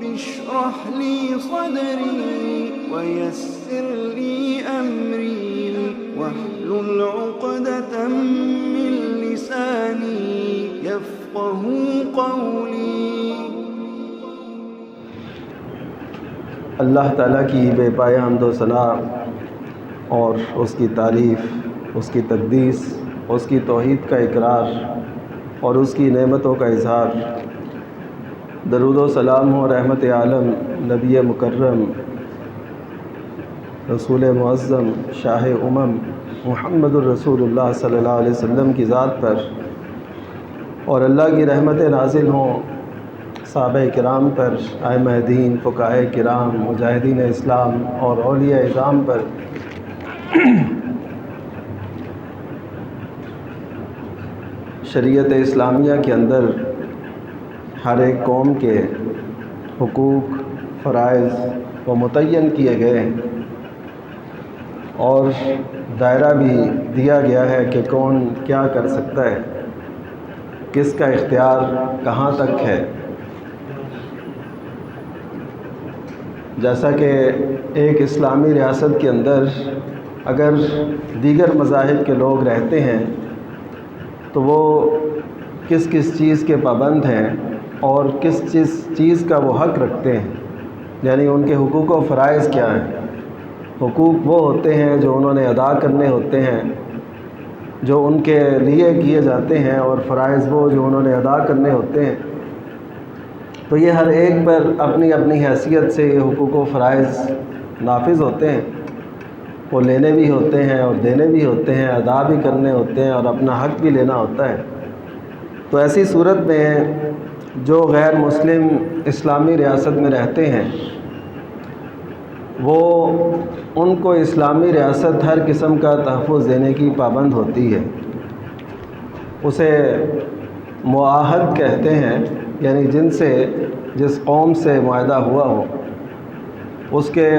اشرح لي صدري ويسر لي أمري واحلل عقدة من لساني يفقهوا قولي۔ اللہ تعالیٰ کی بے پایہ حمد و ثنا اور اس کی تعریف، اس کی تقدیس، اس کی توحید کا اقرار اور اس کی نعمتوں کا اظہار۔ درود و سلام ہو رحمت عالم نبی مکرم رسول معظم شاہ محمد الرسول اللہ صلی اللہ علیہ وسلم کی ذات پر، اور اللہ کی رحمتیں نازل ہوں صحابہ کرام پر، ائمہ دین، فقہاء کرام، مجاہدین اسلام اور اولیاء اعظام پر۔ شریعت اسلامیہ کے اندر ہر ایک قوم کے حقوق، فرائض وہ متعین کیے گئے ہیں اور دائرہ بھی دیا گیا ہے کہ کون کیا کر سکتا ہے، کس کا اختیار کہاں تک ہے۔ جیسا کہ ایک اسلامی ریاست کے اندر اگر دیگر مذاہب کے لوگ رہتے ہیں تو وہ کس کس چیز کے پابند ہیں اور کس چیز کا وہ حق رکھتے ہیں، یعنی ان کے حقوق و فرائض کیا ہیں۔ حقوق وہ ہوتے ہیں جو انہوں نے ادا کرنے ہوتے ہیں، جو ان کے لیے کیے جاتے ہیں، اور فرائض وہ جو انہوں نے ادا کرنے ہوتے ہیں۔ تو یہ ہر ایک پر اپنی اپنی حیثیت سے یہ حقوق و فرائض نافذ ہوتے ہیں، وہ لینے بھی ہوتے ہیں اور دینے بھی ہوتے ہیں، ادا بھی کرنے ہوتے ہیں اور اپنا حق بھی لینا ہوتا ہے۔ تو ایسی صورت میں جو غیر مسلم اسلامی ریاست میں رہتے ہیں وہ ان کو اسلامی ریاست ہر قسم کا تحفظ دینے کی پابند ہوتی ہے۔ اسے معاہد کہتے ہیں، یعنی جس قوم سے معاہدہ ہوا ہو، اس کے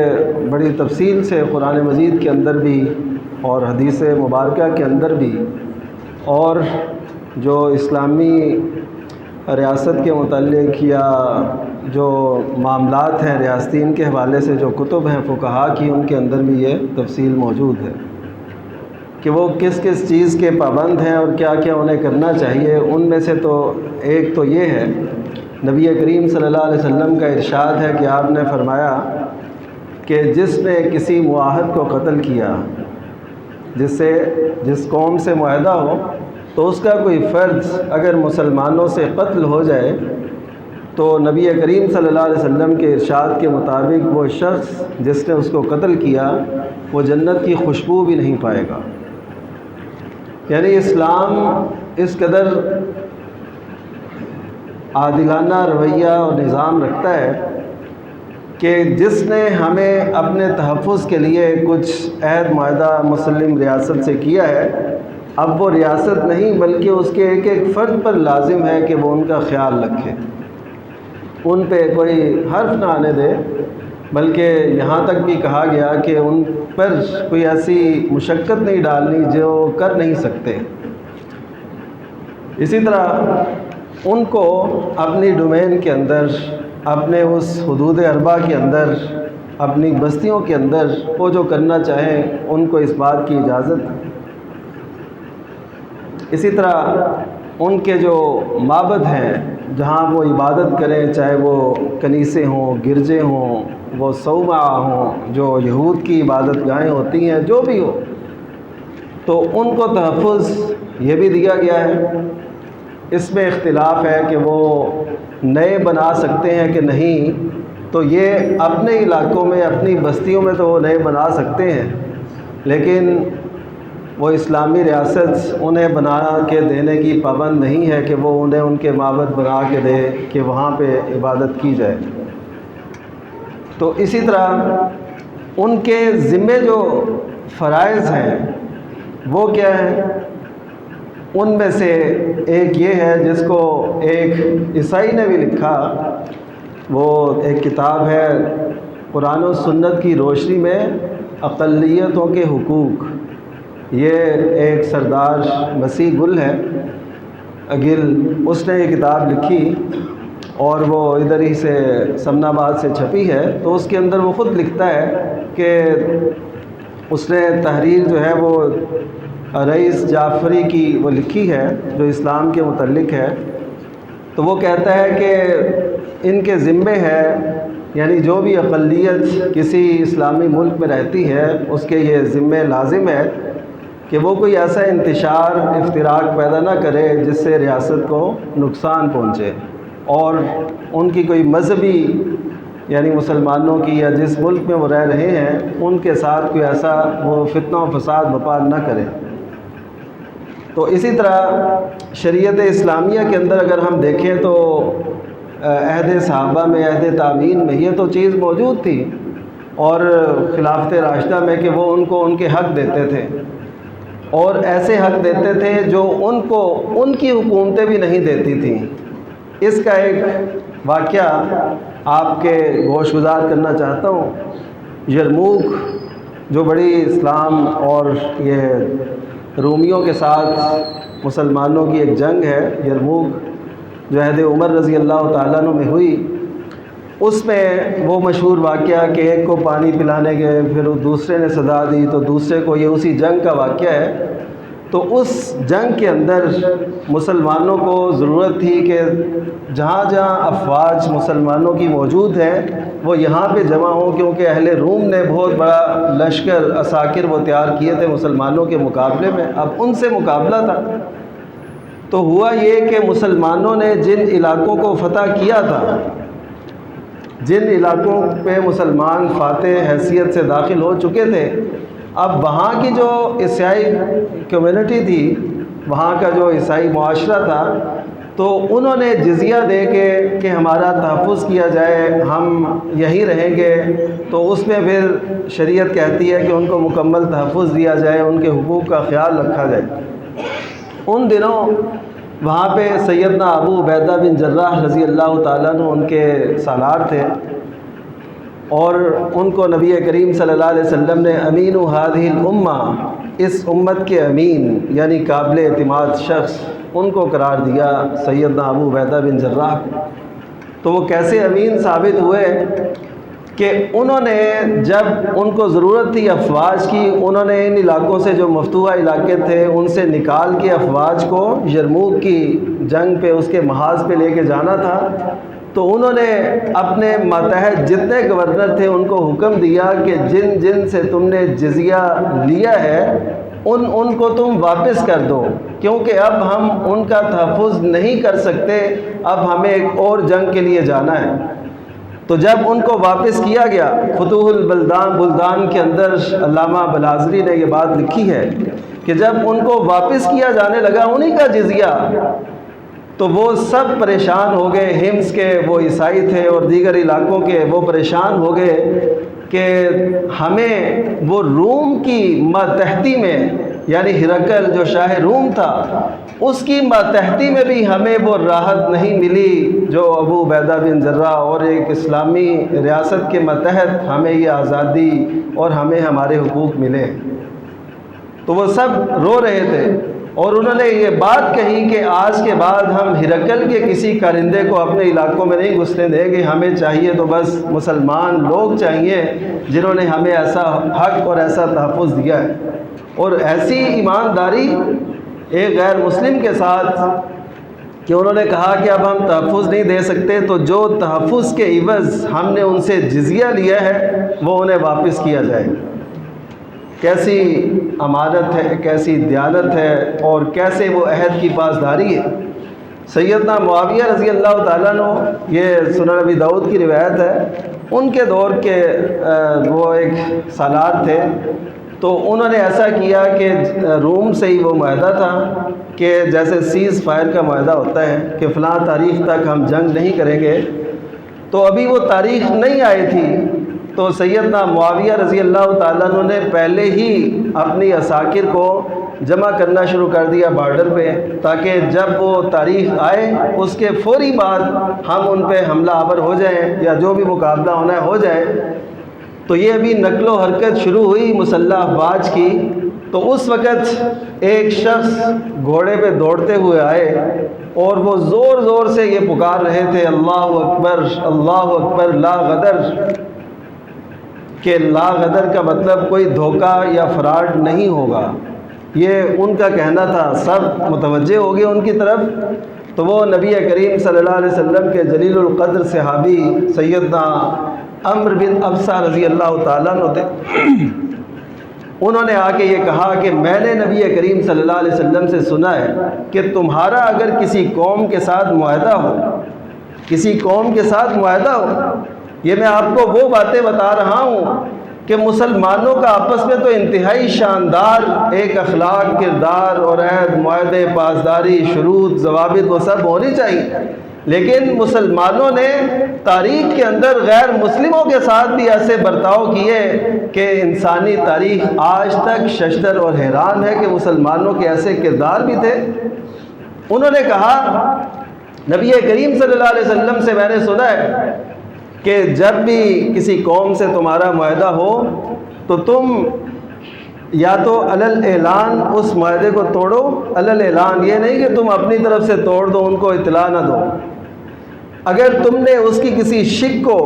بڑی تفصیل سے قرآن مجید کے اندر بھی اور حدیث مبارکہ کے اندر بھی، اور جو اسلامی ریاست کے متعلق یا جو معاملات ہیں ریاستین کے حوالے سے جو کتب ہیں فقہا کی، ان کے اندر بھی یہ تفصیل موجود ہے کہ وہ کس کس چیز کے پابند ہیں اور کیا کیا انہیں کرنا چاہیے۔ ان میں سے تو ایک تو یہ ہے، نبی کریم صلی اللہ علیہ وسلم کا ارشاد ہے کہ آپ نے فرمایا کہ جس نے کسی معاہد کو قتل کیا، جس قوم سے معاہدہ ہو، تو اس کا کوئی فرد اگر مسلمانوں سے قتل ہو جائے تو نبی کریم صلی اللہ علیہ وسلم کے ارشاد کے مطابق وہ شخص جس نے اس کو قتل کیا وہ جنت کی خوشبو بھی نہیں پائے گا۔ یعنی اسلام اس قدر عادلانہ رویہ اور نظام رکھتا ہے کہ جس نے ہمیں اپنے تحفظ کے لیے کچھ عہد معاہدہ مسلم ریاست سے کیا ہے، اب وہ ریاست نہیں بلکہ اس کے ایک ایک فرد پر لازم ہے کہ وہ ان کا خیال رکھے، ان پہ کوئی حرف نہ آنے دے، بلکہ یہاں تک بھی کہا گیا کہ ان پر کوئی ایسی مشقت نہیں ڈالنی جو کر نہیں سکتے۔ اسی طرح ان کو اپنی ڈومین کے اندر، اپنے اس حدود اربع کے اندر، اپنی بستیوں کے اندر وہ جو کرنا چاہیں ان کو اس بات کی اجازت۔ اسی طرح ان کے جو معبد ہیں جہاں وہ عبادت کریں، چاہے وہ کنیسے ہوں، گرجے ہوں، وہ صومعہ ہوں، جو یہود کی عبادت گاہیں ہوتی ہیں، جو بھی ہو، تو ان کو تحفظ یہ بھی دیا گیا ہے۔ اس میں اختلاف ہے کہ وہ نئے بنا سکتے ہیں کہ نہیں، تو یہ اپنے علاقوں میں، اپنی بستیوں میں تو وہ نئے بنا سکتے ہیں، لیکن وہ اسلامی ریاست انہیں بنا کے دینے کی پابند نہیں ہے کہ وہ انہیں ان کے معبد بنا کے دے کہ وہاں پہ عبادت کی جائے۔ تو اسی طرح ان کے ذمے جو فرائض ہیں وہ کیا ہیں؟ ان میں سے ایک یہ ہے جس کو ایک عیسائی نے بھی لکھا، وہ ایک کتاب ہے قرآن و سنت کی روشنی میں اقلیتوں کے حقوق۔ یہ ایک سردار مسیح گل ہے، اگل، اس نے یہ کتاب لکھی اور وہ ادھر ہی سے سمن آباد سے چھپی ہے، تو اس کے اندر وہ خود لکھتا ہے کہ اس نے تحریر جو ہے وہ رئیس جعفری کی وہ لکھی ہے جو اسلام کے متعلق ہے. تو وہ کہتا ہے کہ ان کے ذمے ہے، یعنی جو بھی اقلیت کسی اسلامی ملک میں رہتی ہے اس کے یہ ذمے لازم ہے کہ وہ کوئی ایسا انتشار افتراق پیدا نہ کرے جس سے ریاست کو نقصان پہنچے، اور ان کی کوئی مذہبی یعنی مسلمانوں کی یا جس ملک میں وہ رہ رہے ہیں ان کے ساتھ کوئی ایسا وہ فتنہ و فساد بپا نہ کرے. تو اسی طرح شریعت اسلامیہ کے اندر اگر ہم دیکھیں تو عہد صحابہ میں، عہد تابعین میں یہ تو چیز موجود تھی، اور خلافت راشدہ میں کہ وہ ان کو ان کے حق دیتے تھے، اور ایسے حق دیتے تھے جو ان کو ان کی حکومتیں بھی نہیں دیتی تھیں. اس کا ایک واقعہ آپ کے گوش گزار کرنا چاہتا ہوں. یرموک جو بڑی اسلام اور یہ رومیوں کے ساتھ مسلمانوں کی ایک جنگ ہے، یرموک جو عہد عمر رضی اللہ تعالیٰ عنہ میں ہوئی، اس میں وہ مشہور واقعہ کہ ایک کو پانی پلانے گئے، پھر دوسرے نے صدا دی تو دوسرے کو، یہ اسی جنگ کا واقعہ ہے. تو اس جنگ کے اندر مسلمانوں کو ضرورت تھی کہ جہاں جہاں افواج مسلمانوں کی موجود ہیں وہ یہاں پہ جمع ہوں، کیونکہ اہل روم نے بہت بڑا لشکر عساکر وہ تیار کیے تھے مسلمانوں کے مقابلے میں. اب ان سے مقابلہ تھا. تو ہوا یہ کہ مسلمانوں نے جن علاقوں کو فتح کیا تھا، جن علاقوں پہ مسلمان فاتح حیثیت سے داخل ہو چکے تھے، اب وہاں کی جو عیسائی کمیونٹی تھی، وہاں کا جو عیسائی معاشرہ تھا، تو انہوں نے جزیہ دے کے کہ ہمارا تحفظ کیا جائے، ہم یہیں رہیں گے. تو اس میں پھر شریعت کہتی ہے کہ ان کو مکمل تحفظ دیا جائے، ان کے حقوق کا خیال رکھا جائے. ان دنوں وہاں پہ سیدنا ابو عبیدہ بن جراح رضی اللہ تعالیٰ عنہ ان کے سالار تھے، اور ان کو نبی کریم صلی اللہ علیہ وسلم نے امین هذه الامہ، اس امت کے امین یعنی قابل اعتماد شخص ان کو قرار دیا، سیدنا ابو عبیدہ بن جراح. تو وہ کیسے امین ثابت ہوئے کہ انہوں نے جب ان کو ضرورت تھی افواج کی، انہوں نے ان علاقوں سے جو مفتوحہ علاقے تھے ان سے نکال کے افواج کو یرموک کی جنگ پہ اس کے محاذ پہ لے کے جانا تھا. تو انہوں نے اپنے ماتحت جتنے گورنر تھے ان کو حکم دیا کہ جن جن سے تم نے جزیہ لیا ہے ان کو تم واپس کر دو، کیونکہ اب ہم ان کا تحفظ نہیں کر سکتے، اب ہمیں ایک اور جنگ کے لیے جانا ہے. تو جب ان کو واپس کیا گیا، فتوح بلدان کے اندر علامہ بلازری نے یہ بات لکھی ہے کہ جب ان کو واپس کیا جانے لگا انہی کا جزیہ، تو وہ سب پریشان ہو گئے. ہمس کے وہ عیسائی تھے اور دیگر علاقوں کے وہ پریشان ہو گئے کہ ہمیں وہ روم کی ماتحتی میں، یعنی ہرقل جو شاہ روم تھا اس کی ماتحتی میں بھی ہمیں وہ راحت نہیں ملی جو ابو عبیدہ بن جراح اور ایک اسلامی ریاست کے ماتحت ہمیں یہ آزادی اور ہمیں ہمارے حقوق ملے. تو وہ سب رو رہے تھے، اور انہوں نے یہ بات کہی کہ آج کے بعد ہم ہرقل کے کسی کارندے کو اپنے علاقوں میں نہیں گھسنے دیں گے، ہمیں چاہیے تو بس مسلمان لوگ چاہیے جنہوں نے ہمیں ایسا حق اور ایسا تحفظ دیا ہے. اور ایسی ایمانداری ایک غیر مسلم کے ساتھ کہ انہوں نے کہا کہ اب ہم تحفظ نہیں دے سکتے، تو جو تحفظ کے عوض ہم نے ان سے جزیہ لیا ہے وہ انہیں واپس کیا جائے. کیسی امانت ہے، کیسی دیانت ہے، اور کیسے وہ عہد کی پاسداری ہے. سیدنا معاویہ رضی اللہ تعالیٰ عنہ، یہ سنن ابی داؤد کی روایت ہے، ان کے دور کے وہ ایک سالار تھے. تو انہوں نے ایسا کیا کہ روم سے ہی وہ معاہدہ تھا کہ جیسے سیز فائر کا معاہدہ ہوتا ہے کہ فلاں تاریخ تک ہم جنگ نہیں کریں گے. تو ابھی وہ تاریخ نہیں آئی تھی، تو سیدنا معاویہ رضی اللہ تعالیٰ عنہ نے پہلے ہی اپنی عساکر کو جمع کرنا شروع کر دیا بارڈر پہ، تاکہ جب وہ تاریخ آئے اس کے فوری بعد ہم ان پہ حملہ آور ہو جائیں یا جو بھی مقابلہ ہونا ہے ہو جائے. تو یہ ابھی نقل و حرکت شروع ہوئی مسلح افواج کی، تو اس وقت ایک شخص گھوڑے پہ دوڑتے ہوئے آئے اور وہ زور زور سے یہ پکار رہے تھے اللہ اکبر لا غدر، کہ لا غدر کا مطلب کوئی دھوکہ یا فراڈ نہیں ہوگا، یہ ان کا کہنا تھا۔ سب متوجہ ہو گئے ان کی طرف، تو وہ نبی کریم صلی اللہ علیہ وسلم کے جلیل القدر صحابی سیدنا عمرو بن ابسہ رضی اللہ تعالیٰ عنہ تھے۔ انہوں نے آ کے یہ کہا کہ میں نے نبی کریم صلی اللہ علیہ وسلم سے سنا ہے کہ تمہارا اگر کسی قوم کے ساتھ معاہدہ ہو، کسی قوم کے ساتھ معاہدہ ہو، یہ میں آپ کو وہ باتیں بتا رہا ہوں کہ مسلمانوں کا آپس میں تو انتہائی شاندار ایک اخلاق، کردار اور عہد، معاہدے، پاسداری، شروط، ضوابط وہ سب ہونی چاہیے، لیکن مسلمانوں نے تاریخ کے اندر غیر مسلموں کے ساتھ بھی ایسے برتاؤ کیے کہ انسانی تاریخ آج تک ششدر اور حیران ہے کہ مسلمانوں کے ایسے کردار بھی تھے۔ انہوں نے کہا نبی کریم صلی اللہ علیہ وسلم سے میں نے سنا ہے کہ جب بھی کسی قوم سے تمہارا معاہدہ ہو تو تم یا تو علل اعلان اس معاہدے کو توڑو، علل اعلان یہ نہیں کہ تم اپنی طرف سے توڑ دو، ان کو اطلاع نہ دو۔ اگر تم نے اس کی کسی شک کو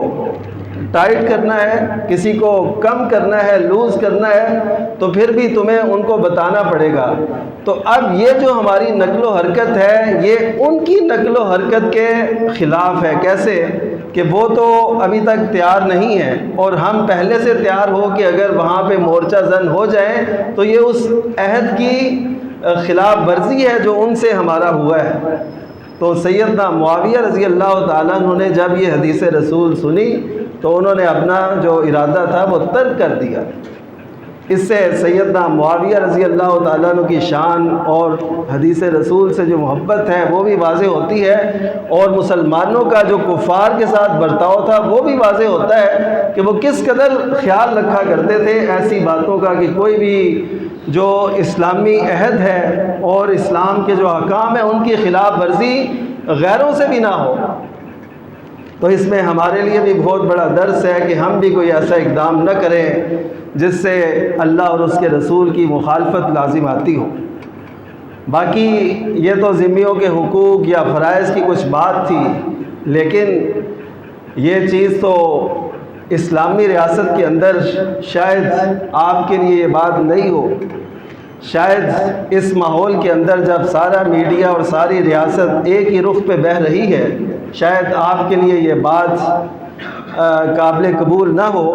ٹائٹ کرنا ہے، کسی کو کم کرنا ہے، لوز کرنا ہے، تو پھر بھی تمہیں ان کو بتانا پڑے گا۔ تو اب یہ جو ہماری نقل و حرکت ہے یہ ان کی نقل و حرکت کے خلاف ہے۔ کیسے کہ وہ تو ابھی تک تیار نہیں ہے اور ہم پہلے سے تیار ہو کہ اگر وہاں پہ مورچہ زن ہو جائیں تو یہ اس عہد کی خلاف ورزی ہے جو ان سے ہمارا ہوا ہے۔ تو سیدنا معاویہ رضی اللہ تعالیٰ عنہ نے جب یہ حدیث رسول سنی تو انہوں نے اپنا جو ارادہ تھا وہ ترک کر دیا۔ اس سے سیدنا معاویہ رضی اللہ تعالیٰ عنہ کی شان اور حدیث رسول سے جو محبت ہے وہ بھی واضح ہوتی ہے، اور مسلمانوں کا جو کفار کے ساتھ برتاؤ تھا وہ بھی واضح ہوتا ہے کہ وہ کس قدر خیال رکھا کرتے تھے ایسی باتوں کا کہ کوئی بھی جو اسلامی عہد ہے اور اسلام کے جو احکام ہیں ان کی خلاف ورزی غیروں سے بھی نہ ہو۔ تو اس میں ہمارے لیے بھی بہت بڑا درس ہے کہ ہم بھی کوئی ایسا اقدام نہ کریں جس سے اللہ اور اس کے رسول کی مخالفت لازم آتی ہو۔ باقی یہ تو ذمیوں کے حقوق یا فرائض کی کچھ بات تھی، لیکن یہ چیز تو اسلامی ریاست کے اندر شاید آپ کے لیے یہ بات نہیں ہو۔ شاید اس ماحول کے اندر جب سارا میڈیا اور ساری ریاست ایک ہی رخ پہ بہہ رہی ہے، شاید آپ کے لیے یہ بات قابل قبول نہ ہو۔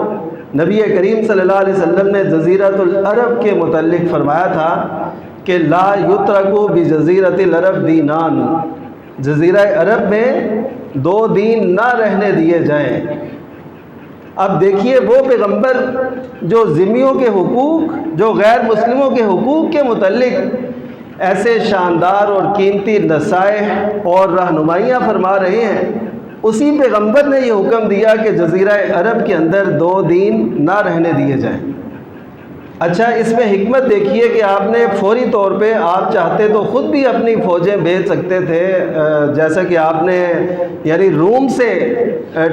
نبی کریم صلی اللہ علیہ وسلم نے جزیرۃ العرب کے متعلق فرمایا تھا کہ لا یترکو بجزیرۃ العرب دینان، جزیرہ عرب میں دو دین نہ رہنے دیے جائیں۔ اب دیکھیے وہ پیغمبر جو ذمیوں کے حقوق، جو غیر مسلموں کے حقوق کے متعلق ایسے شاندار اور قیمتی نصائح اور رہنمائیاں فرما رہے ہیں، اسی پیغمبر نے یہ حکم دیا کہ جزیرہ عرب کے اندر دو دین نہ رہنے دیے جائیں۔ اچھا، اس میں حکمت دیکھیے کہ آپ نے فوری طور پہ آپ چاہتے تو خود بھی اپنی فوجیں بھیج سکتے تھے، جیسا کہ آپ نے یعنی روم سے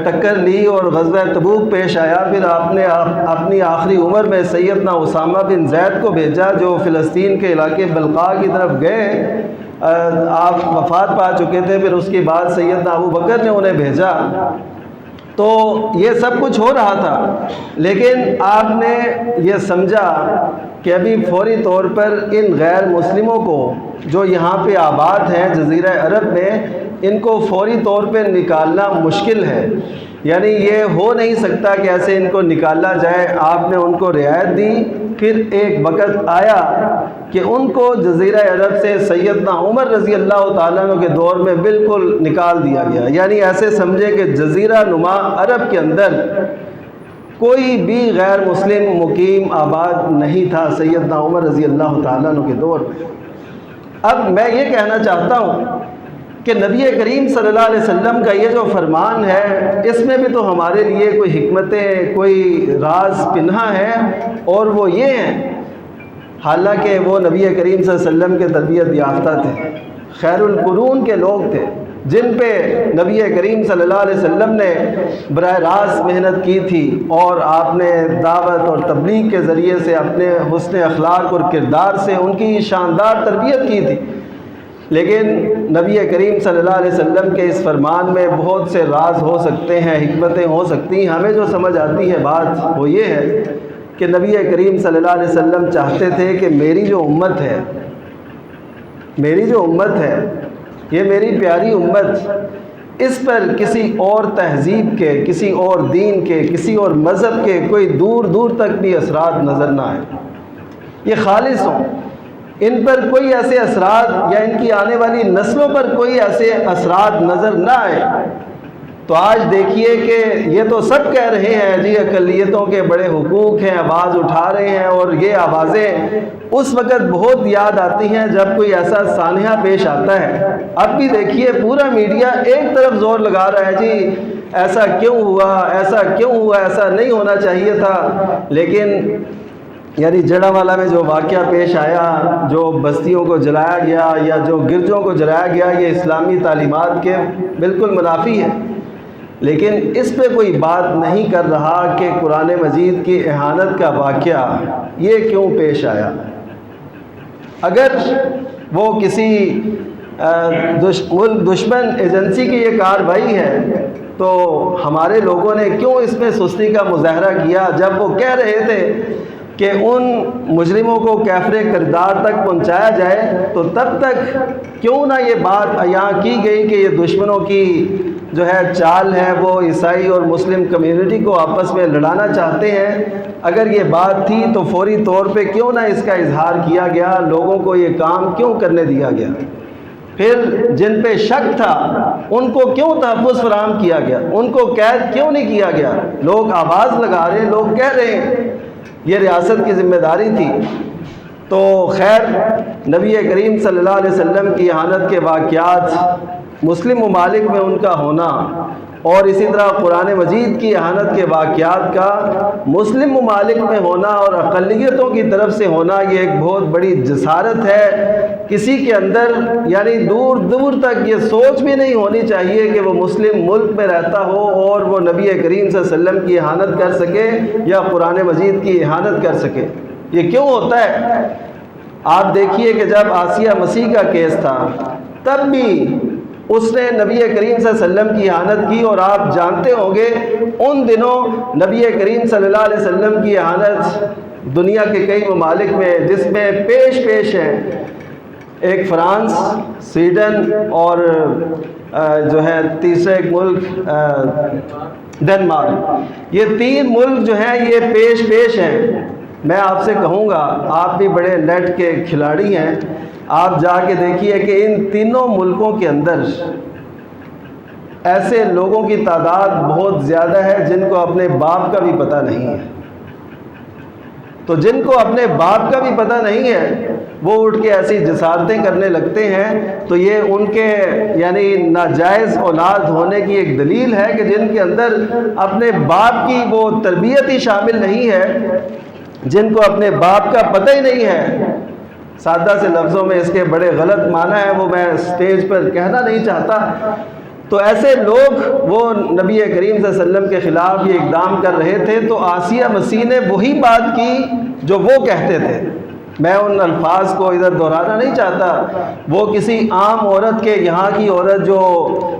ٹکر لی اور غزوہ تبوک پیش آیا، پھر آپ نے اپنی آخری عمر میں سیدنا اسامہ بن زید کو بھیجا جو فلسطین کے علاقے بلقاء کی طرف گئے، آپ وفات پا چکے تھے، پھر اس کے بعد سیدنا ابو بکر نے انہیں بھیجا۔ تو یہ سب کچھ ہو رہا تھا، لیکن آپ نے یہ سمجھا کہ ابھی فوری طور پر ان غیر مسلموں کو جو یہاں پہ آباد ہیں جزیرہ عرب میں، ان کو فوری طور پہ نکالنا مشکل ہے، یعنی یہ ہو نہیں سکتا کہ ایسے ان کو نکالا جائے۔ آپ نے ان کو رعایت دی، پھر ایک وقت آیا کہ ان کو جزیرہ عرب سے سیدنا عمر رضی اللہ تعالیٰ عنہ کے دور میں بالکل نکال دیا گیا، یعنی ایسے سمجھے کہ جزیرہ نما عرب کے اندر کوئی بھی غیر مسلم مقیم آباد نہیں تھا سیدنا عمر رضی اللہ تعالیٰ عنہ کے دور میں۔ اب میں یہ کہنا چاہتا ہوں کہ نبی کریم صلی اللہ علیہ وسلم کا یہ جو فرمان ہے، اس میں بھی تو ہمارے لیے کوئی حکمتیں، کوئی راز پنہا ہے، اور وہ یہ ہیں، حالانکہ وہ نبی کریم صلی اللہ علیہ وسلم کے تربیت یافتہ تھے، خیر القرون کے لوگ تھے، جن پہ نبی کریم صلی اللہ علیہ وسلم نے براہ راست محنت کی تھی، اور آپ نے دعوت اور تبلیغ کے ذریعے سے اپنے حسن اخلاق اور کردار سے ان کی شاندار تربیت کی تھی۔ لیکن نبی کریم صلی اللہ علیہ وسلم کے اس فرمان میں بہت سے راز ہو سکتے ہیں، حکمتیں ہو سکتی ہیں۔ ہمیں جو سمجھ آتی ہے بات وہ یہ ہے کہ نبی کریم صلی اللہ علیہ وسلم چاہتے تھے کہ میری جو امت ہے، یہ میری پیاری امت، اس پر کسی اور تہذیب کے، کسی اور دین کے، کسی اور مذہب کے کوئی دور دور تک بھی اثرات نظر نہ آئے، یہ خالص ہوں، ان پر کوئی ایسے اثرات یا ان کی آنے والی نسلوں پر کوئی ایسے اثرات نظر نہ آئے۔ تو آج دیکھیے کہ یہ تو سب کہہ رہے ہیں جی اقلیتوں کے بڑے حقوق ہیں، آواز اٹھا رہے ہیں، اور یہ آوازیں اس وقت بہت یاد آتی ہیں جب کوئی ایسا سانحہ پیش آتا ہے۔ اب بھی دیکھیے پورا میڈیا ایک طرف زور لگا رہا ہے جی ایسا کیوں ہوا، ایسا کیوں ہوا، ایسا نہیں ہونا چاہیے تھا، لیکن یعنی جڑاوالا میں جو واقعہ پیش آیا، جو بستیوں کو جلایا گیا یا جو گرجوں کو جلایا گیا، یہ اسلامی تعلیمات کے بالکل منافی ہے، لیکن اس پہ کوئی بات نہیں کر رہا کہ قرآن مجید کی اہانت کا واقعہ یہ کیوں پیش آیا۔ اگر وہ کسی دشمن ایجنسی کی یہ کارروائی ہے تو ہمارے لوگوں نے کیوں اس میں سستی کا مظاہرہ کیا، جب وہ کہہ رہے تھے کہ ان مجرموں کو کیفر کردار تک پہنچایا جائے، تو تب تک کیوں نہ یہ بات عیاں کی گئی کہ یہ دشمنوں کی جو ہے چال ہے، وہ عیسائی اور مسلم کمیونٹی کو آپس میں لڑانا چاہتے ہیں۔ اگر یہ بات تھی تو فوری طور پہ کیوں نہ اس کا اظہار کیا گیا، لوگوں کو یہ کام کیوں کرنے دیا گیا، پھر جن پہ شک تھا ان کو کیوں تحفظ فراہم کیا گیا، ان کو قید کیوں نہیں کیا گیا۔ لوگ آواز لگا رہے ہیں، لوگ کہہ رہے ہیں یہ ریاست کی ذمہ داری تھی۔ تو خیر، نبی کریم صلی اللہ علیہ وسلم کی اہانت کے واقعات مسلم ممالک میں ان کا ہونا، اور اسی طرح قرآن مجید کی اہانت کے واقعات کا مسلم ممالک میں ہونا اور اقلیتوں کی طرف سے ہونا، یہ ایک بہت بڑی جسارت ہے۔ کسی کے اندر یعنی دور دور تک یہ سوچ بھی نہیں ہونی چاہیے کہ وہ مسلم ملک میں رہتا ہو اور وہ نبی کریم صلی اللہ علیہ وسلم کی اہانت کر سکے یا قرآن مجید کی اہانت کر سکے۔ یہ کیوں ہوتا ہے؟ آپ دیکھیے کہ جب آسیہ مسیح کا کیس تھا تب بھی اس نے نبی کریم صلی اللہ علیہ وسلم کی اہانت کی، اور آپ جانتے ہوں گے ان دنوں نبی کریم صلی اللہ علیہ وسلم کی اہانت دنیا کے کئی ممالک میں، جس میں پیش ہیں ایک فرانس، سویڈن اور جو ہے تیسرا ایک ملک ڈنمارک، یہ 3 ملک جو ہیں یہ پیش ہیں۔ میں آپ سے کہوں گا، آپ بھی بڑے نیٹ کے کھلاڑی ہیں، آپ جا کے دیکھیے کہ ان تینوں ملکوں کے اندر ایسے لوگوں کی تعداد بہت زیادہ ہے جن کو اپنے باپ کا بھی پتہ نہیں ہے۔ تو جن کو اپنے باپ کا بھی پتہ نہیں ہے وہ اٹھ کے ایسی جسارتیں کرنے لگتے ہیں، تو یہ ان کے یعنی ناجائز اولاد ہونے کی ایک دلیل ہے کہ جن کے اندر اپنے باپ کی وہ تربیت ہی شامل نہیں ہے، جن کو اپنے باپ کا پتہ ہی نہیں ہے۔ سادہ سے لفظوں میں اس کے بڑے غلط معنی ہیں، وہ میں اسٹیج پر کہنا نہیں چاہتا۔ تو ایسے لوگ وہ نبی کریم صلی اللہ علیہ وسلم کے خلاف یہ اقدام کر رہے تھے، تو آسیہ مسیح نے وہی بات کی جو وہ کہتے تھے۔ میں ان الفاظ کو ادھر دہرانا نہیں چاہتا، وہ کسی عام عورت کے، یہاں کی عورت جو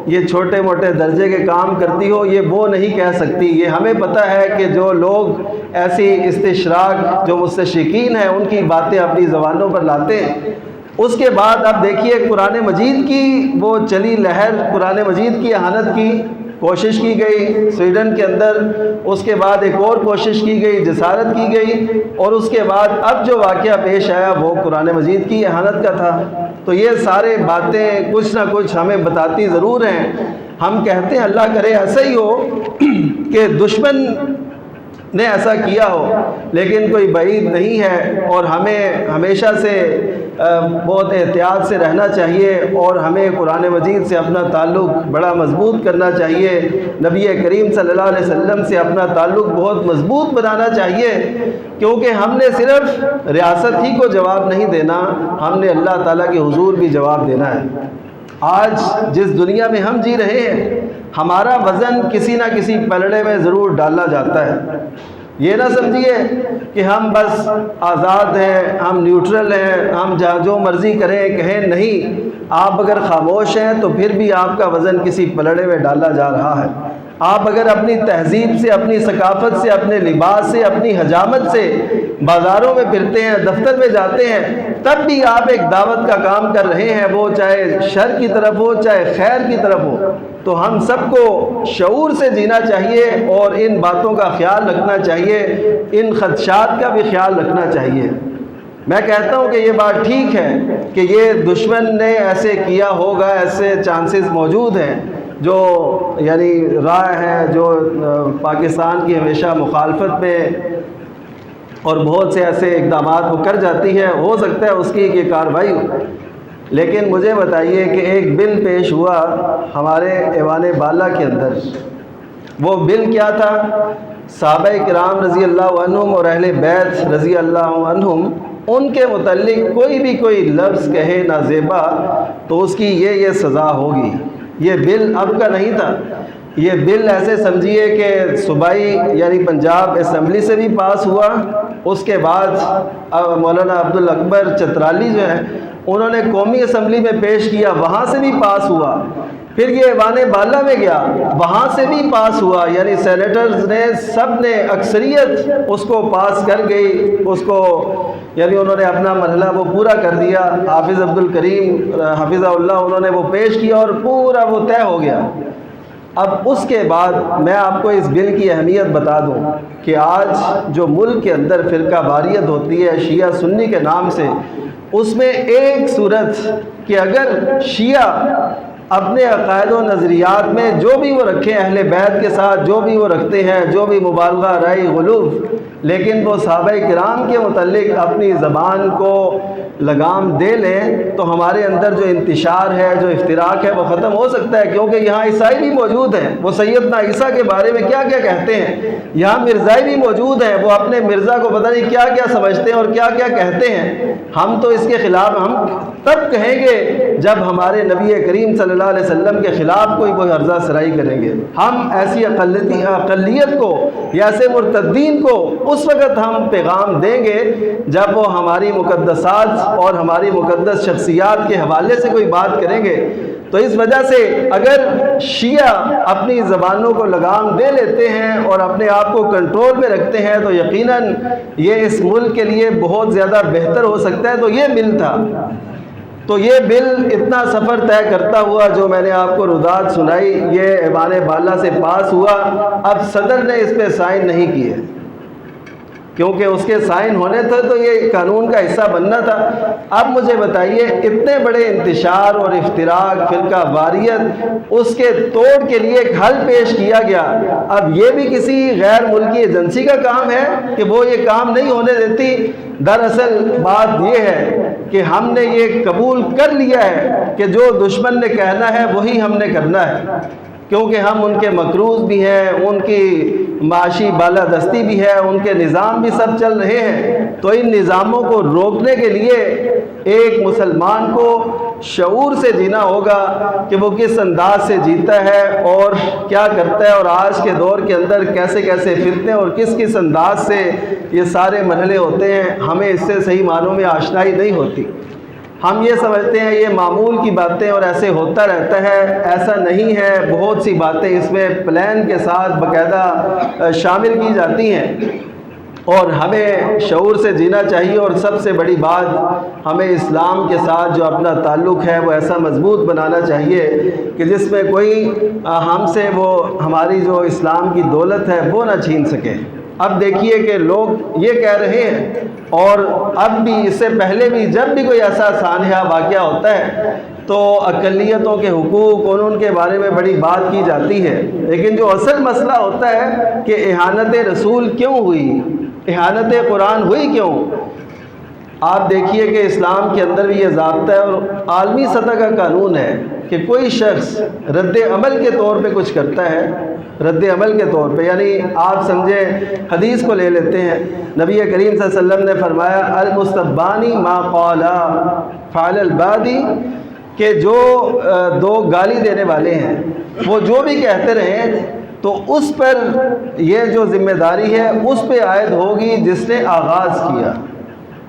یہ چھوٹے موٹے درجے کے کام کرتی ہو، یہ وہ نہیں کہہ سکتی۔ یہ ہمیں پتہ ہے کہ جو لوگ ایسی استشراق، جو مستشرقین ہیں، ان کی باتیں اپنی زبانوں پر لاتے ہیں۔ اس کے بعد اب دیکھیے قرآن مجید کی وہ چلی لہر، قرآن مجید کی اہانت کی کوشش کی گئی سویڈن کے اندر، اس کے بعد ایک اور کوشش کی گئی، جسارت کی گئی، اور اس کے بعد اب جو واقعہ پیش آیا وہ قرآن مجید کی اہانت کا تھا۔ تو یہ سارے باتیں کچھ نہ کچھ ہمیں بتاتی ضرور ہیں۔ ہم کہتے ہیں اللہ کرے ایسا ہی ہو کہ دشمن نے ایسا کیا ہو، لیکن کوئی بعید نہیں ہے، اور ہمیں ہمیشہ سے بہت احتیاط سے رہنا چاہیے، اور ہمیں قرآن مجید سے اپنا تعلق بڑا مضبوط کرنا چاہیے، نبی کریم صلی اللہ علیہ وسلم سے اپنا تعلق بہت مضبوط بنانا چاہیے، کیونکہ ہم نے صرف ریاست ہی کو جواب نہیں دینا، ہم نے اللہ تعالیٰ کے حضور بھی جواب دینا ہے۔ آج جس دنیا میں ہم جی رہے ہیں ہمارا وزن کسی نہ کسی پلڑے میں ضرور ڈالا جاتا ہے۔ یہ نہ سمجھیے کہ ہم بس آزاد ہیں، ہم نیوٹرل ہیں، ہم جہاں جو مرضی کریں کہیں، نہیں، آپ اگر خاموش ہیں تو پھر بھی آپ کا وزن کسی پلڑے میں ڈالا جا رہا ہے۔ آپ اگر اپنی تہذیب سے، اپنی ثقافت سے، اپنے لباس سے، اپنی حجامت سے بازاروں میں پھرتے ہیں، دفتر میں جاتے ہیں، تب بھی آپ ایک دعوت کا کام کر رہے ہیں، وہ چاہے شر کی طرف ہو چاہے خیر کی طرف ہو۔ تو ہم سب کو شعور سے جینا چاہیے اور ان باتوں کا خیال رکھنا چاہیے، ان خدشات کا بھی خیال رکھنا چاہیے۔ میں کہتا ہوں کہ یہ بات ٹھیک ہے کہ یہ دشمن نے ایسے کیا ہوگا، ایسے چانسز موجود ہیں، جو یعنی رائے ہے جو پاکستان کی ہمیشہ مخالفت میں اور بہت سے ایسے اقدامات وہ کر جاتی ہے، ہو سکتا ہے اس کی یہ کارروائی ہو۔ لیکن مجھے بتائیے کہ ایک بل پیش ہوا ہمارے ایوان بالا کے اندر، وہ بل کیا تھا؟ صحابہ کرام رضی اللہ عنہم اور اہل بیت رضی اللہ عنہم، ان کے متعلق کوئی بھی کوئی لفظ کہے نازیبا تو اس کی یہ سزا ہوگی۔ یہ بل اب کا نہیں تھا، یہ بل ایسے سمجھیے کہ صوبائی یعنی پنجاب اسمبلی سے بھی پاس ہوا، اس کے بعد مولانا عبدالاکبر چترالی جو ہیں انہوں نے قومی اسمبلی میں پیش کیا، وہاں سے بھی پاس ہوا، پھر یہ ایوان بالا میں گیا، وہاں سے بھی پاس ہوا، یعنی سینیٹرز نے سب نے اکثریت اس کو پاس کر گئی، اس کو یعنی انہوں نے اپنا مرحلہ وہ پورا کر دیا۔ حافظ عبدالکریم حفظہ اللہ انہوں نے وہ پیش کیا اور پورا وہ طے ہو گیا۔ اب اس کے بعد میں آپ کو اس بل کی اہمیت بتا دوں کہ آج جو ملک کے اندر فرقہ واریت ہوتی ہے شیعہ سنی کے نام سے، اس میں ایک صورت کہ اگر شیعہ اپنے عقائد و نظریات میں جو بھی وہ رکھیں، اہل بیت کے ساتھ جو بھی وہ رکھتے ہیں، جو بھی مبالغہ، رائے، غلوف، لیکن وہ صحابہ کرام کے متعلق اپنی زبان کو لگام دے لیں تو ہمارے اندر جو انتشار ہے، جو افتراق ہے، وہ ختم ہو سکتا ہے، کیونکہ یہاں عیسائی بھی موجود ہیں، وہ سیدنا عیسیٰ کے بارے میں کیا کیا کہتے ہیں، یہاں مرزائی بھی موجود ہیں، وہ اپنے مرزا کو پتہ نہیں کیا کیا سمجھتے ہیں اور کیا کیا کہتے ہیں۔ ہم تو اس کے خلاف ہم تب کہیں گے جب ہمارے نبی کریم صلی اللہ علیہ وسلم کے خلاف کوئی عرضہ سرائی کریں گے۔ ہم ایسی اقلیت کو یا ایسے مرتدین کو اس وقت ہم پیغام دیں گے جب وہ ہماری مقدسات اور ہماری مقدس شخصیات کے حوالے سے کوئی بات کریں گے۔ تو اس وجہ سے اگر شیعہ اپنی زبانوں کو لگام دے لیتے ہیں اور اپنے آپ کو کنٹرول میں رکھتے ہیں تو یقیناً یہ اس ملک کے لیے بہت زیادہ بہتر ہو سکتا ہے۔ تو یہ بل تھا، تو یہ بل اتنا سفر طے کرتا ہوا جو میں نے آپ کو روداد سنائی، یہ ایوان بالا سے پاس ہوا۔ اب صدر نے اس پہ سائن نہیں کیے، کیونکہ اس کے سائن ہونے تھے تو یہ قانون کا حصہ بننا تھا۔ اب مجھے بتائیے اتنے بڑے انتشار اور افتراق، فرقہ واریت، اس کے توڑ کے لیے ایک حل پیش کیا گیا۔ اب یہ بھی کسی غیر ملکی ایجنسی کا کام ہے کہ وہ یہ کام نہیں ہونے دیتی؟ دراصل بات یہ ہے کہ ہم نے یہ قبول کر لیا ہے کہ جو دشمن نے کہنا ہے وہی ہم نے کرنا ہے، کیونکہ ہم ان کے مقروض بھی ہیں، ان کی معاشی بالادستی بھی ہے، ان کے نظام بھی سب چل رہے ہیں۔ تو ان نظاموں کو روکنے کے لیے ایک مسلمان کو شعور سے جینا ہوگا کہ وہ کس انداز سے جیتا ہے اور کیا کرتا ہے، اور آج کے دور کے اندر کیسے کیسے فتنے اور کس کس انداز سے یہ سارے مرحلے ہوتے ہیں، ہمیں اس سے صحیح معنوں میں آشنائی نہیں ہوتی۔ ہم یہ سمجھتے ہیں یہ معمول کی باتیں اور ایسے ہوتا رہتا ہے، ایسا نہیں ہے۔ بہت سی باتیں اس میں پلان کے ساتھ باقاعدہ شامل کی جاتی ہیں اور ہمیں شعور سے جینا چاہیے۔ اور سب سے بڑی بات، ہمیں اسلام کے ساتھ جو اپنا تعلق ہے وہ ایسا مضبوط بنانا چاہیے کہ جس میں کوئی ہم سے وہ ہماری جو اسلام کی دولت ہے وہ نہ چھین سکے۔ اب دیکھیے کہ لوگ یہ کہہ رہے ہیں، اور اب بھی اس سے پہلے بھی جب بھی کوئی ایسا سانحہ واقعہ ہوتا ہے تو اقلیتوں کے حقوق اور ان کے بارے میں بڑی بات کی جاتی ہے، لیکن جو اصل مسئلہ ہوتا ہے کہ اہانت رسول کیوں ہوئی، اہانت قرآن ہوئی کیوں؟ آپ دیکھیے کہ اسلام کے اندر بھی یہ ضابطہ ہے اور عالمی سطح کا قانون ہے کہ کوئی شخص رد عمل کے طور پہ کچھ کرتا ہے، رد عمل کے طور پہ، یعنی آپ سمجھیں حدیث کو لے لیتے ہیں، نبی کریم صلی اللہ علیہ وسلم نے فرمایا المستبانی ما قالا فعل البادی، کہ جو دو گالی دینے والے ہیں وہ جو بھی کہتے رہیں تو اس پر یہ جو ذمہ داری ہے اس پہ عائد ہوگی جس نے آغاز کیا،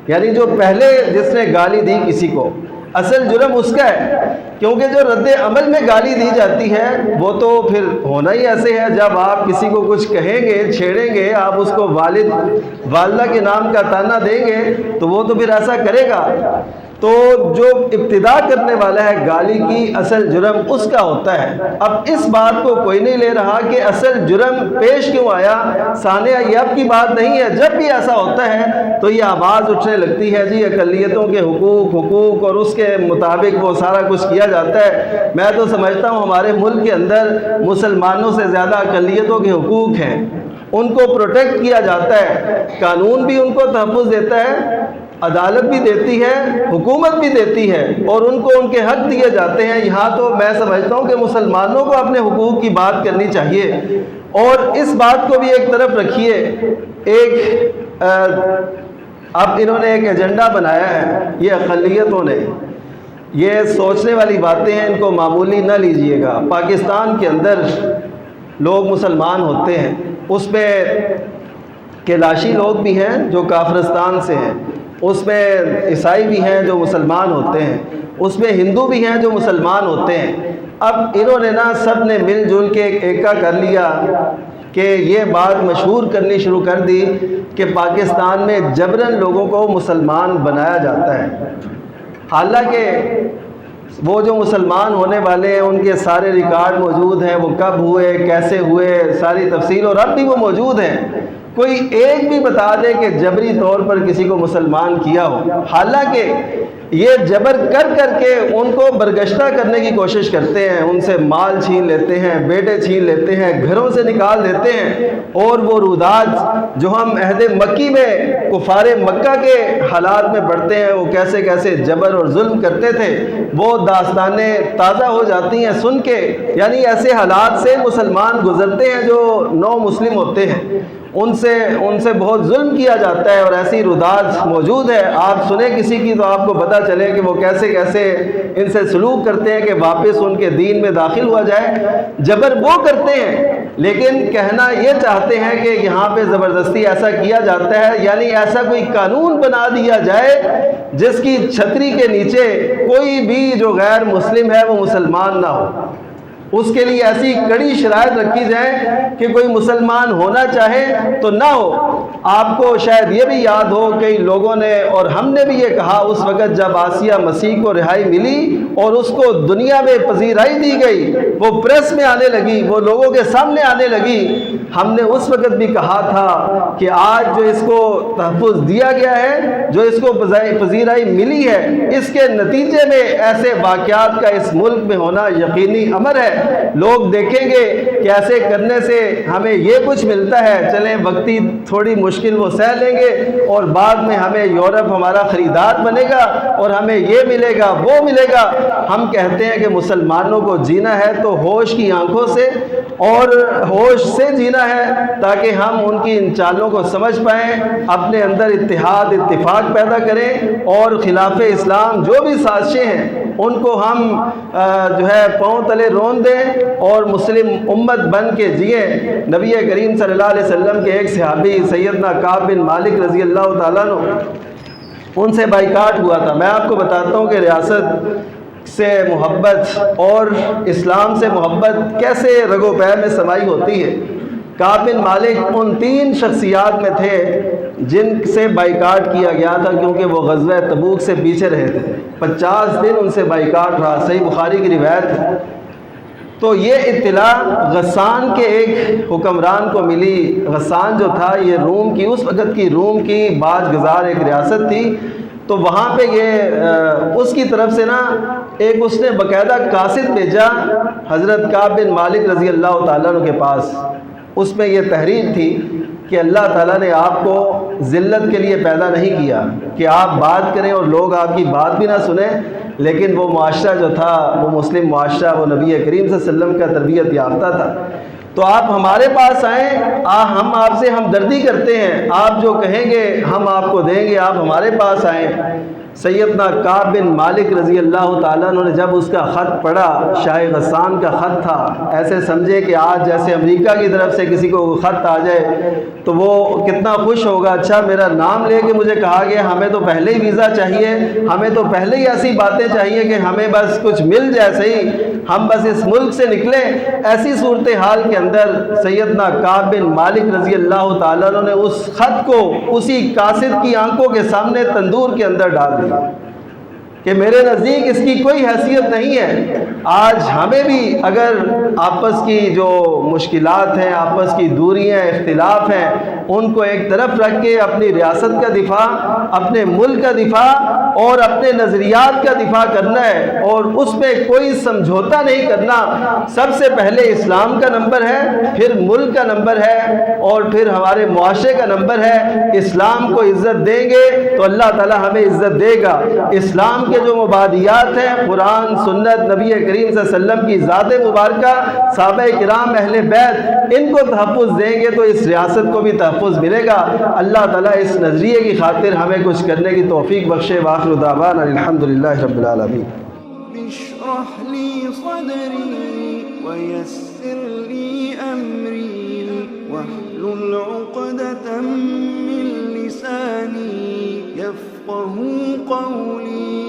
یعنی جو پہلے جس نے گالی دی کسی کو، اصل جرم اس کا ہے، کیونکہ جو رد عمل میں گالی دی جاتی ہے وہ تو پھر ہونا ہی ایسے ہے، جب آپ کسی کو کچھ کہیں گے، چھیڑیں گے، آپ اس کو والد والدہ کے نام کا طعنہ دیں گے تو وہ تو پھر ایسا کرے گا۔ تو جو ابتدا کرنے والا ہے گالی کی، اصل جرم اس کا ہوتا ہے۔ اب اس بات کو کوئی نہیں لے رہا کہ اصل جرم پیش کیوں آیا، ثانیہ یہ اب کی بات نہیں ہے، جب بھی ایسا ہوتا ہے تو یہ آواز اٹھنے لگتی ہے جی اقلیتوں کے حقوق اور اس کے مطابق وہ سارا کچھ کیا جاتا ہے۔ میں تو سمجھتا ہوں ہمارے ملک کے اندر مسلمانوں سے زیادہ اقلیتوں کے حقوق ہیں، ان کو پروٹیکٹ کیا جاتا ہے، قانون بھی ان کو تحفظ دیتا ہے، عدالت بھی دیتی ہے، حکومت بھی دیتی ہے، اور ان کو ان کے حق دیے جاتے ہیں۔ یہاں تو میں سمجھتا ہوں کہ مسلمانوں کو اپنے حقوق کی بات کرنی چاہیے، اور اس بات کو بھی ایک طرف رکھیے۔ اب انہوں نے ایک ایجنڈا بنایا ہے، یہ اقلیتوں نے، یہ سوچنے والی باتیں ہیں، ان کو معمولی نہ لیجئے گا۔ پاکستان کے اندر لوگ مسلمان ہوتے ہیں، اس میں کیلاشی لوگ بھی ہیں جو کافرستان سے ہیں، اس میں عیسائی بھی ہیں جو مسلمان ہوتے ہیں، اس میں ہندو بھی ہیں جو مسلمان ہوتے ہیں۔ اب انہوں نے سب نے مل جل کے ایکا کر لیا کہ یہ بات مشہور کرنی شروع کر دی کہ پاکستان میں جبراً لوگوں کو مسلمان بنایا جاتا ہے، حالانکہ وہ جو مسلمان ہونے والے ہیں ان کے سارے ریکارڈ موجود ہیں، وہ کب ہوئے، کیسے ہوئے، ساری تفصیل، اور اب بھی وہ موجود ہیں۔ کوئی ایک بھی بتا دے کہ جبری طور پر کسی کو مسلمان کیا ہو، حالانکہ یہ جبر کر کر کے ان کو برگشتہ کرنے کی کوشش کرتے ہیں، ان سے مال چھین لیتے ہیں، بیٹے چھین لیتے ہیں، گھروں سے نکال دیتے ہیں، اور وہ رودات جو ہم عہد مکی میں کفار مکہ کے حالات میں پڑھتے ہیں، وہ کیسے کیسے جبر اور ظلم کرتے تھے، وہ داستانیں تازہ ہو جاتی ہیں سن کے۔ یعنی ایسے حالات سے مسلمان گزرتے ہیں جو نو مسلم ہوتے ہیں، ان سے بہت ظلم کیا جاتا ہے، اور ایسی رودات موجود ہے۔ آپ سنیں کسی کی تو آپ کو پتہ چلے کہ وہ کیسے کیسے ان سے سلوک کرتے ہیں کہ واپس ان کے دین میں داخل ہوا جائے۔ جبر وہ کرتے ہیں، لیکن کہنا یہ چاہتے ہیں کہ یہاں پہ زبردستی ایسا کیا جاتا ہے، یعنی ایسا کوئی قانون بنا دیا جائے جس کی چھتری کے نیچے کوئی بھی جو غیر مسلم ہے وہ مسلمان نہ ہو، اس کے لیے ایسی کڑی شرائط رکھی جائیں کہ کوئی مسلمان ہونا چاہے تو نہ ہو۔ آپ کو شاید یہ بھی یاد ہو کئی لوگوں نے اور ہم نے بھی یہ کہا اس وقت جب آسیہ مسیح کو رہائی ملی اور اس کو دنیا میں پذیرائی دی گئی، وہ پریس میں آنے لگی، وہ لوگوں کے سامنے آنے لگی، ہم نے اس وقت بھی کہا تھا کہ آج جو اس کو تحفظ دیا گیا ہے، جو اس کو پذیرائی ملی ہے، اس کے نتیجے میں ایسے واقعات کا اس ملک میں ہونا یقینی امر ہے۔ لوگ دیکھیں گے کہ ایسے کرنے سے ہمیں یہ کچھ ملتا ہے، چلیں وقتی تھوڑی مشکل وہ سہ لیں گے، اور بعد میں ہمیں یورپ ہمارا خریدار بنے گا اور ہمیں یہ ملے گا وہ ملے گا۔ ہم کہتے ہیں کہ مسلمانوں کو جینا ہے تو ہوش کی آنکھوں سے اور ہوش سے جینا ہے، تاکہ ہم ان کی ان چالوں کو سمجھ پائیں، اپنے اندر اتحاد اتفاق پیدا کریں، اور خلاف اسلام جو بھی سازشیں ہیں ان کو ہم جو ہے پاؤں تلے رون دیں اور مسلم امت بن کے جئیں۔ نبی کریم صلی اللہ علیہ وسلم کے ایک صحابی سیدنا کعب بن مالک رضی اللہ تعالیٰ عنہ، ان سے بائیکاٹ ہوا تھا۔ میں آپ کو بتاتا ہوں کہ ریاست سے محبت اور اسلام سے محبت کیسے رگ و پے میں سمائی ہوتی ہے۔ کعب بن مالک ان 3 شخصیات میں تھے جن سے بائیکاٹ کیا گیا تھا، کیونکہ وہ غزوہ تبوک سے پیچھے رہے تھے، 50 دن ان سے بائیکاٹ رہا، صحیح بخاری کی روایت ہے۔ تو یہ اطلاع غسان کے ایک حکمران کو ملی۔ غسان جو تھا یہ روم کی، اس وقت کی روم کی باج گزار ایک ریاست تھی، تو وہاں پہ یہ اس کی طرف سے ایک اس نے باقاعدہ قاصد بھیجا حضرت کعب بن مالک رضی اللہ تعالیٰ عنہ کے پاس۔ اس میں یہ تحریر تھی کہ اللہ تعالیٰ نے آپ کو ذلت کے لیے پیدا نہیں کیا کہ آپ بات کریں اور لوگ آپ کی بات بھی نہ سنیں، لیکن وہ معاشرہ جو تھا وہ مسلم معاشرہ، وہ نبی کریم صلی اللہ علیہ وسلم کا تربیت یافتہ تھا۔ تو آپ ہمارے پاس آئیں، ہم آپ سے ہمدردی کرتے ہیں، آپ جو کہیں گے ہم آپ کو دیں گے، آپ ہمارے پاس آئیں۔ سیدنا کعب بن مالک رضی اللہ تعالیٰ عنہ نے جب اس کا خط پڑھا، شاہ غسان کا خط تھا، ایسے سمجھے کہ آج جیسے امریکہ کی طرف سے کسی کو خط آ جائے تو وہ کتنا خوش ہوگا، اچھا میرا نام لے کے مجھے کہا گیا ہمیں تو پہلے ہی ویزا چاہیے، ہمیں تو پہلے ہی ایسی باتیں چاہیے کہ ہمیں بس کچھ مل جائے صحیح، ہم بس اس ملک سے نکلیں۔ ایسی صورتحال کے اندر سیدنا کعب بن مالک رضی اللہ تعالیٰ عنہ نے اس خط کو اسی قاصد کی آنکھوں کے سامنے تندور کے اندر ڈال دیا کہ میرے نزدیک اس کی کوئی حیثیت نہیں ہے۔ آج ہمیں بھی اگر آپس کی جو مشکلات ہیں، آپس کی دوریاں، اختلاف ہیں، ان کو ایک طرف رکھ کے اپنی ریاست کا دفاع، اپنے ملک کا دفاع اور اپنے نظریات کا دفاع کرنا ہے، اور اس پہ کوئی سمجھوتا نہیں کرنا۔ سب سے پہلے اسلام کا نمبر ہے، پھر ملک کا نمبر ہے، اور پھر ہمارے معاشرے کا نمبر ہے۔ اسلام کو عزت دیں گے تو اللہ تعالی ہمیں عزت دے گا۔ اسلام کے جو مبادیات ہیں، قرآن، سنت، نبی کریم صلی اللہ علیہ وسلم کی ذات مبارکہ، صحابہ کرام، اہل بیت، ان کو تحفظ دیں گے تو اس ریاست کو بھی تحفظ ملے گا۔ اللہ تعالیٰ اس نظریے کی خاطر ہمیں کچھ کرنے کی توفیق بخشے۔ وآخر دعوانا الحمدللہ رب العالمین۔ اشرح لي صدري ويسر لي أمري واحلل عقدة من لساني يفقه قولي